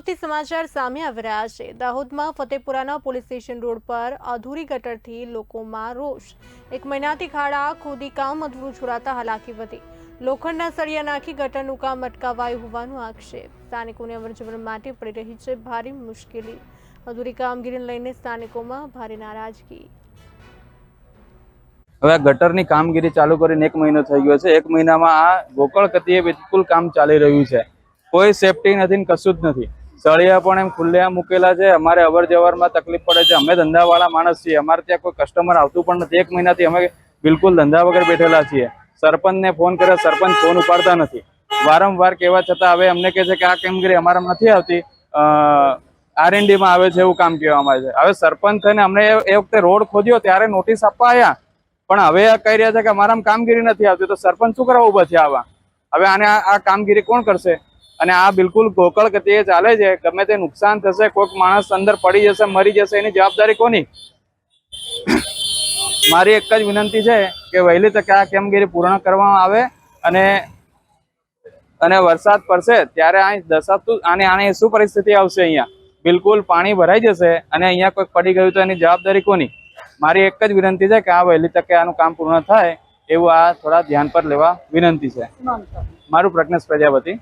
દાહોદથી સમાચાર સામે આવી રહ્યા છે। દાહોદમાં ફતેપુરાના પોલીસ સ્ટેશન રોડ પર અધૂરી ગટરથી લોકોમાં રોષ। 1 મહિનાથી ખાડા ખોદી કામ અધૂરું છોડાતા હાલાકી વધી। લોખંડના સળિયા નાખી ગટરનું કામ અટકાવાયું હોવાનો આક્ષેપ। સ્થાનિકોને અવરજવર માટે પડી રહી છે ભારે મુશ્કેલી। અધૂરી કામગીરીને લઈને સ્થાનિકોમાં ભારે નારાજગી। હવે ગટરની કામગીરી ચાલુ કરીને 1 મહિનો થઈ ગયો છે। 1 મહિનામાં આ ગોકળ ગતિએ બિલકુલ કામ ચાલી રહ્યું છે। કોઈ સેફટી નથી ને કશું જ નથી। સળિયા પણ એમ ખુલ્લેઆમ મૂકેલા છે। અમારે અવર જવરમાં તકલીફ પડે છે। અમે ધંધાવાળા માણસ છીએ। અમારે ત્યાં કોઈ કસ્ટમર આવતું પણ નથી। 1 મહિનાથી અમે બિલકુલ ધંધા વગર બેઠેલા છીએ। સરપંચને ફોન કર્યો, સરપંચ ફોન ઉપાડતા નથી। વારંવાર કહેવા છતાં હવે અમને કહે છે કે આ કામગીરી અમારામાં નથી આવતી, R&D માં આવે છે એવું કામ કહેવામાં આવે છે। હવે સરપંચ થઈને અમને એ વખતે રોડ ખોદ્યો ત્યારે નોટિસ આપવા આવ્યા, પણ હવે કહી રહ્યા છે કે અમારામાં કામગીરી નથી આવતી। તો સરપંચ શું કરવા ઉભા છે આવા? હવે આને આ કામગીરી કોણ કરશે? અને આ બિલકુલ ગોકળ ગતિએ ચાલે છે। ગમે તે નુકસાન થશે, કોઈક માણસ અંદર પડી જશે, મરી જશે, એની જવાબદારી કોની? મારી એક જ વિનંતી છે કે વહેલી તકે આ કામગીરી પૂર્ણ કરવામાં આવે અને વરસાદ પડશે ત્યારે અહીં દશાતું આની શું પરિસ્થિતિ આવશે? અહીંયા બિલકુલ પાણી ભરાઈ જશે અને અહીંયા કોઈક પડી ગયું તો એની જવાબદારી કોની? મારી એક જ વિનંતી છે કે આ વહેલી તકે આનું કામ પૂર્ણ થાય એવું આ થોડા ધ્યાન પર લેવા વિનંતી છે। મારું પ્રજ્ઞેશ પ્રજાપતિ।